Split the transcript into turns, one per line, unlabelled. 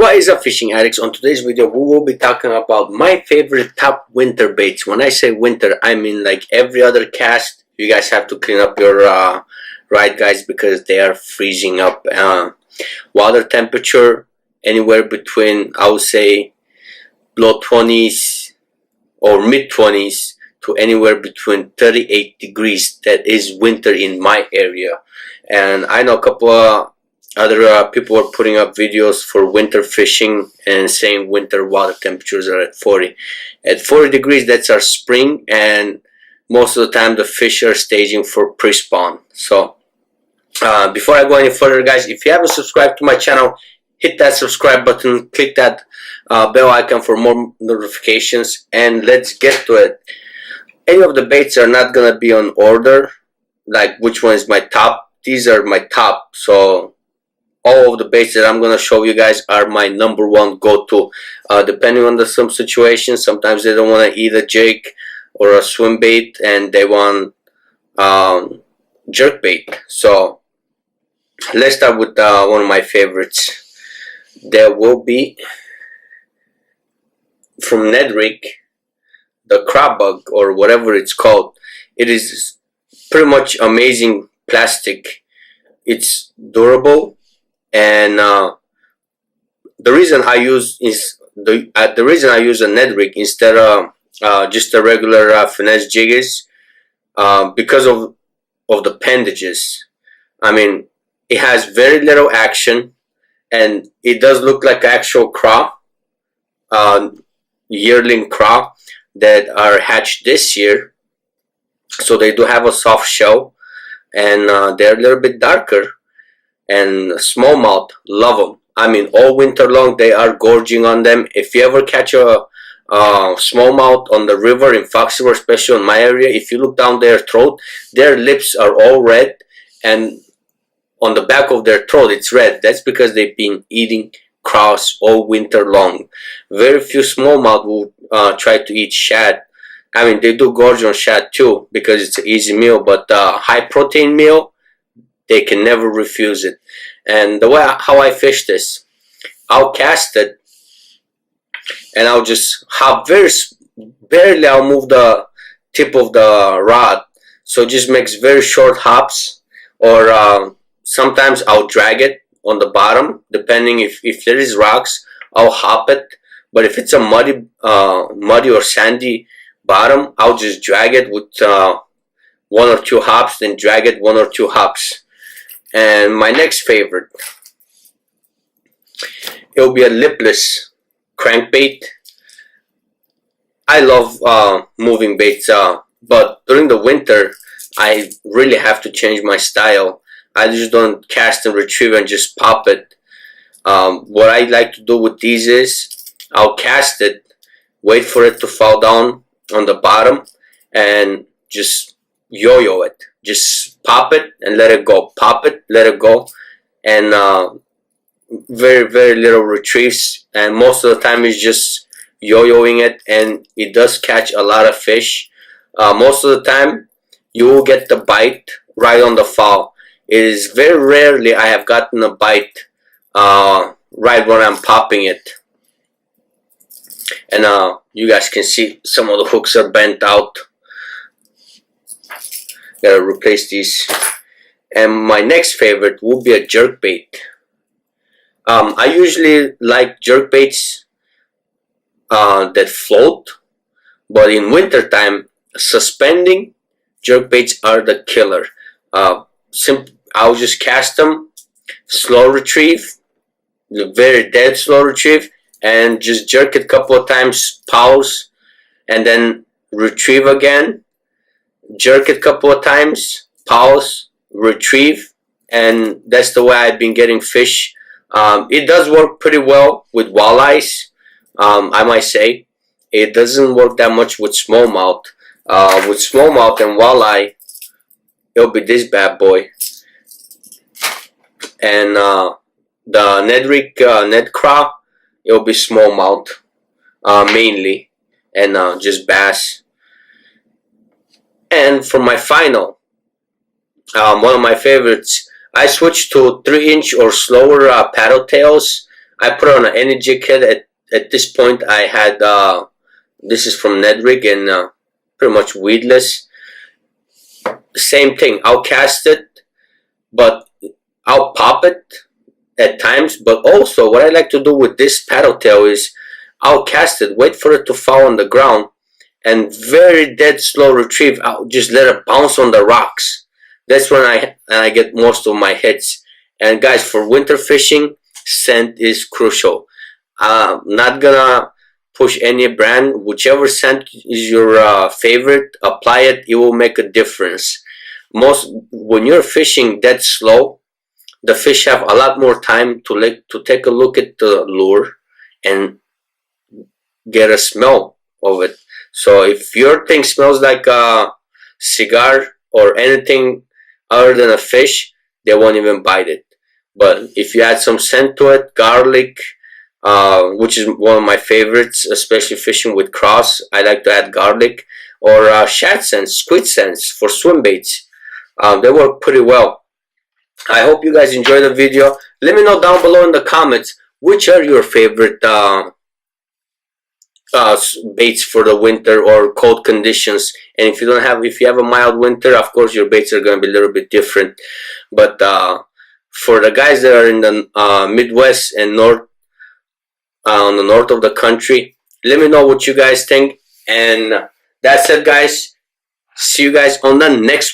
What is up, fishing addicts? On today's video we will be talking about my favorite top winter baits. When I say winter, I mean like every other cast you guys have to clean up your ride guys, because they are freezing up. Water temperature anywhere between, I would say, low 20s or mid 20s to anywhere between 38 degrees. That is winter in my area. And I know a couple of other people are putting up videos for winter fishing and saying winter water temperatures are at 40. At 40 degrees, that's our spring, and most of the time the fish are staging for pre-spawn. So before I go any further, guys, if you haven't subscribed to my channel, hit that subscribe button, click that bell icon for more notifications, and let's get to it. Any of the baits are not gonna be on order, like which one is my top. These are my top, so all of the baits that I'm going to show you guys are my number one go-to. Depending on some situations, sometimes they don't want to eat a jig or a swim bait and they want jerk bait. So let's start with one of my favorites. There will be from Nedrick, the crab bug, or whatever it's called. It is pretty much amazing plastic. It's durable. And the reason I use a Ned rig instead of just a regular finesse jig is because of the appendages. I mean, it has very little action, and it does look like actual craw, yearling craw that are hatched this year. So they do have a soft shell, and they're a little bit darker. And smallmouth, love them. I mean, all winter long they are gorging on them. If you ever catch a smallmouth on the river in Fox River, especially in my area, if you look down their throat, their lips are all red, and on the back of their throat it's red. That's because they've been eating craws all winter long. Very few smallmouth will try to eat shad. I mean, they do gorge on shad too because it's an easy meal, but high protein meal, they can never refuse it. And the way how I fish this, I'll cast it and I'll just hop very barely. I'll move the tip of the rod, so it just makes very short hops. Or sometimes I'll drag it on the bottom, depending if there is rocks, I'll hop it. But if it's a muddy or sandy bottom, I'll just drag it with one or two hops, then drag it one or two hops. And my next favorite, it'll be a lipless crankbait. I love moving baits, but during the winter, I really have to change my style. I just don't cast and retrieve and just pop it. What I like to do with these is, I'll cast it, wait for it to fall down on the bottom, and just yo-yo it. Just pop it and let it go. Pop it, let it go. And very, very little retrieves. And most of the time it's just yo-yoing it. And it does catch a lot of fish. Most of the time you will get the bite right on the fall. It is very rarely I have gotten a bite right when I'm popping it. And you guys can see some of the hooks are bent out. Gotta replace these. And my next favorite will be a jerk bait. I usually like jerk baits that float, but in winter time, suspending jerk baits are the killer. I'll just cast them, slow retrieve, very dead slow retrieve, and just jerk it a couple of times, pause, and then retrieve again. Jerk it a couple of times, pause, retrieve, and that's the way I've been getting fish. It does work pretty well with walleyes, I might say. It doesn't work that much with smallmouth. With smallmouth and walleye, it'll be this bad boy. And the Nedrick Ned craw, it'll be smallmouth mainly, and just bass. And for my final, one of my favorites, I switched to 3-inch or slower paddle tails. I put on an energy kit. At this point, I had this is from Nedrig and pretty much weedless. Same thing. I'll cast it, but I'll pop it at times. But also, what I like to do with this paddle tail is I'll cast it, wait for it to fall on the ground, and very dead slow retrieve. I'll just let it bounce on the rocks. That's when I get most of my hits. And guys, for winter fishing, scent is crucial. Not gonna push any brand. Whichever scent is your favorite, apply it. It will make a difference. Most when you're fishing dead slow, the fish have a lot more time to take a look at the lure and get a smell of it. So if your thing smells like a cigar or anything other than a fish, they won't even bite it. But if you add some scent to it, garlic, which is one of my favorites, especially fishing with cross, I like to add garlic, or shad scents, squid scents for swim baits. They work pretty well. I hope you guys enjoy the video. Let me know down below in the comments which are your favorite baits for the winter or cold conditions. And if you have a mild winter, of course your baits are going to be a little bit different. But for the guys that are in the Midwest and north, on the north of the country, let me know what you guys think. And that's it, guys. See you guys on the next one.